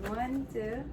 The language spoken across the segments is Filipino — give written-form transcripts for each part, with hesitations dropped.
1, 2.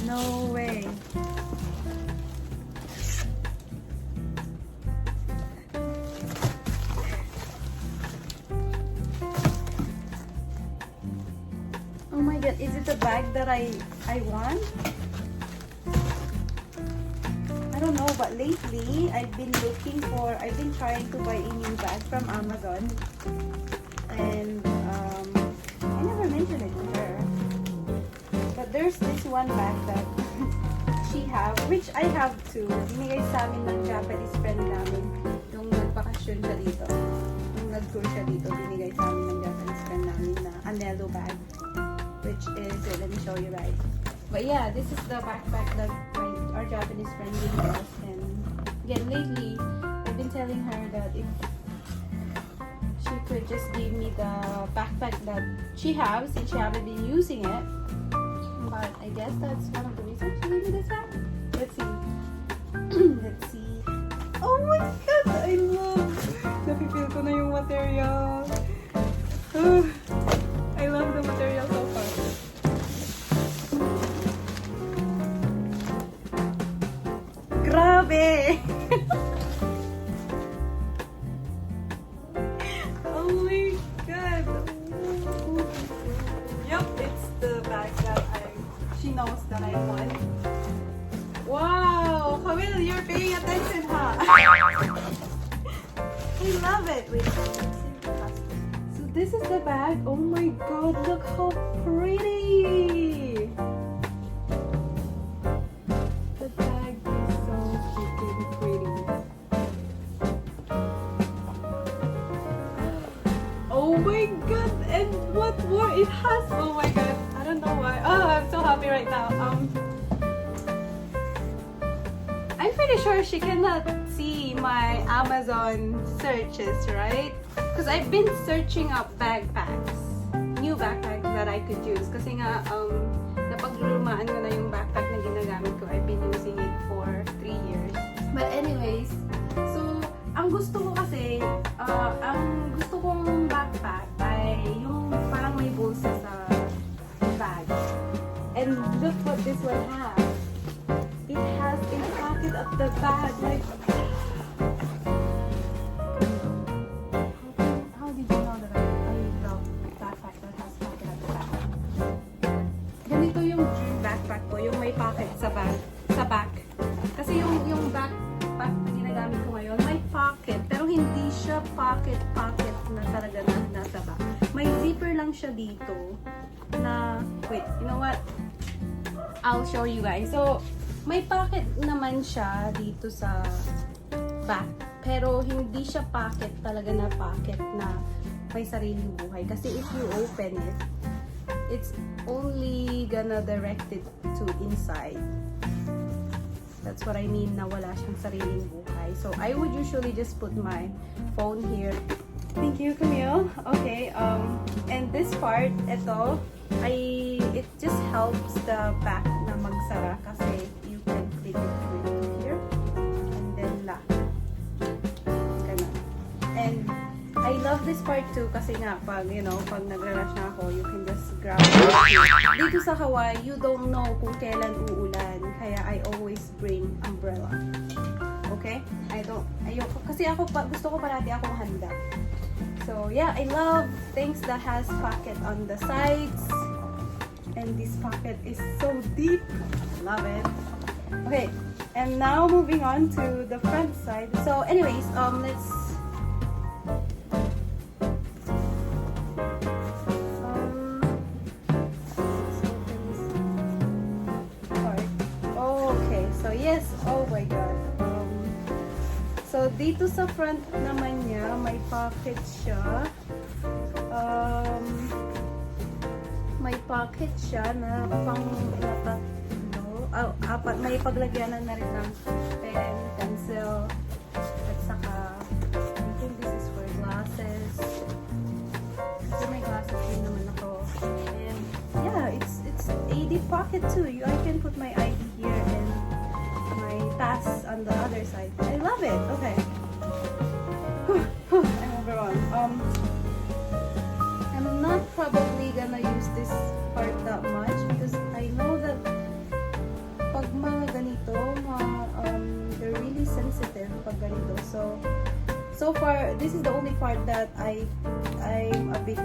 No way. Oh my god, is it the bag that I want? I don't know, but lately I've been trying to buy a new bag from Amazon. And I never mentioned it to her. But there's this one bag that she have, which I have too. Binigay sa amin ng Japanese friend namin nung nagbakasyon siya dito. Nung nag-tour siya dito, binigay sa amin ng Japanese friend namin na Anello bag. Which is, let me show you guys. But yeah, this is the backpack that our Japanese friend gave us. And again, lately, I've been telling her that if she could just give me the backpack that she has, since she haven't been using it. But I guess that's one of the reasons she gave me this bag. Let's see. Let's see. Oh my god! I love! Napipil ko na yung material. I love the material so far. Grabe! Oh my god! Yup, it's the bag that she knows that I want. Wow! Camille, you're paying attention, huh? I love it! Wait, so this is the bag. Oh my god, look how pretty! The bag is so freaking pretty. Oh my god, and what more it has! Oh my god, I don't know why. Oh, I'm so happy right now. I'm pretty sure she cannot see my Amazon searches, right? Because I've been searching up backpacks, new backpacks that I could use. Kasi nga, napaglulumaan ko na yung backpack na ginagamit ko. I've been using it for 3 years. But anyways, so, ang gusto ko kasi, ang gusto kong backpack ay yung parang may bulsa sa bag. And look what this one has. It has a pocket of the bag. Like, how did you know that I love backpack that has pocket at the back? Ganito yung backpack ko, yung may pocket sa back. Kasi yung backpack na ginagamit ko ngayon, may pocket, pero hindi siya pocket na talaga nasa back. May zipper lang siya dito na, wait, you know what? I'll show you guys. So, may pocket naman siya dito sa back. Pero hindi siya pocket talaga na pocket na may sariling buhay. Kasi if you open it, it's only gonna direct it to inside. That's what I mean na wala siyang sariling buhay. So, I would usually just put my phone here. Thank you, Camille. Okay, and this part, it just helps the back na magsara kasi you can click it through here and then lock. Ganun. And I love this part too kasi nga pag nagra-rush na ako, you can just grab it. Dito sa Hawaii, you don't know kung kailan uulan, kaya I always bring umbrella. Okay? Ayoko kasi gusto ko parati akong handa. So yeah, I love things that has pocket on the sides. And this pocket is so deep. Love it. Okay, And now moving on to the front side. So anyways, let's part. Oh, okay. So yes, oh my god. So dito sa front naman niya, may pocket siya. May pocket siya na pang apat. May paglagyanan na rin ng pen, pencil, at saka I think this is for glasses. Kasi may glasses din naman ako. And yeah, it's a deep pocket too. I can put my ID here and my pass on the other side. I love it. Okay. I'm overwhelmed. I'm not probably gonna use this part that much because I know that pag mga ganito, they're really sensitive pag ganito. So far, this is the only part that I'm a bit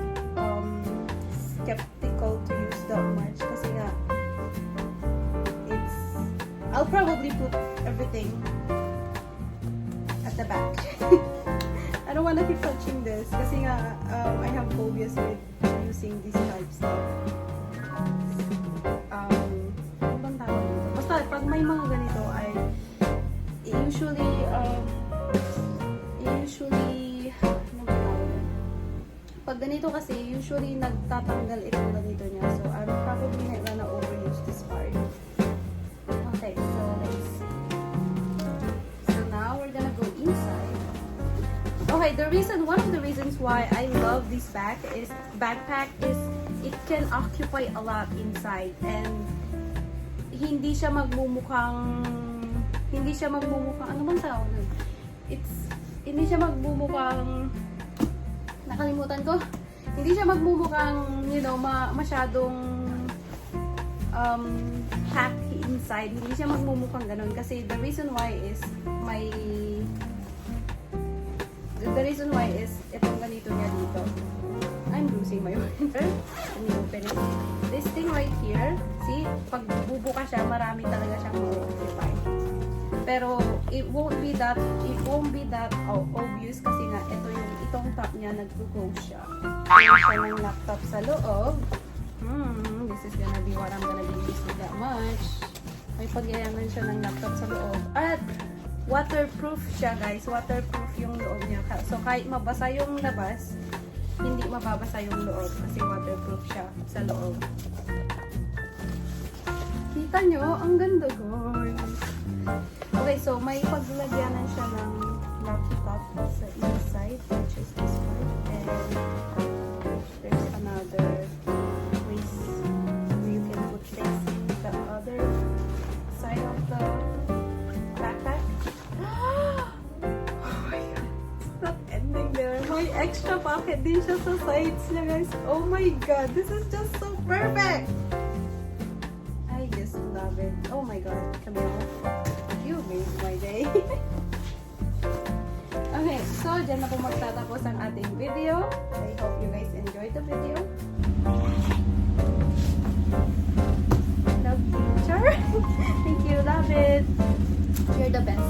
skeptical to use that much kasi nga I'll probably put everything at the back. I don't wanna keep touching this kasi nga I have phobias with using these types of ano bang tawag dito? Basta pag may mga ganito I usually ano bang tawag dito? Pag ganito kasi usually nagtatanggal itong ganito niya, so I'm probably not gonna overuse this part. Okay, so let's see. So now we're gonna go inside. Okay, one of the reasons why I love this backpack is it can occupy a lot inside and hindi siya magmumukhang ano bang tawag nun? Hindi siya magmumukhang nakalimutan ko. Hindi siya magmumukhang, masyadong packed inside. Hindi siya magmumukhang ganun kasi the reason why is itong ganito niya dito. I'm losing my mind. Let me open it. This thing right here, see, pag bubuka siya, marami talaga siyang ma-occupy. Pero it won't be that obvious kasi nga itong top niya nag-close siya. Meron siya ng laptop sa loob. This is gonna be what I'm gonna be using that much. May pagyayaman siya ng laptop sa loob. At waterproof siya, guys. Waterproof yung loob niya. So kahit mabasa yung labas, hindi mababasa yung loob kasi waterproof siya sa loob. Kita nyo? Ang ganda, guys. Okay, so may paglagyanan siya ng laptop sa inside, which is this part. And there's another place where you can put things in the other side of the backpack. Oh my god, it's not ending there. May extra pocket din siya sa sides niya, guys. Oh my god, this is just so perfect. I just love it. Oh my god, Camille, you made my day. Okay, so dyan na po magtatapos ang ating video. I hope you guys enjoyed the video. Love you, Char. Thank you, love it. You're the best.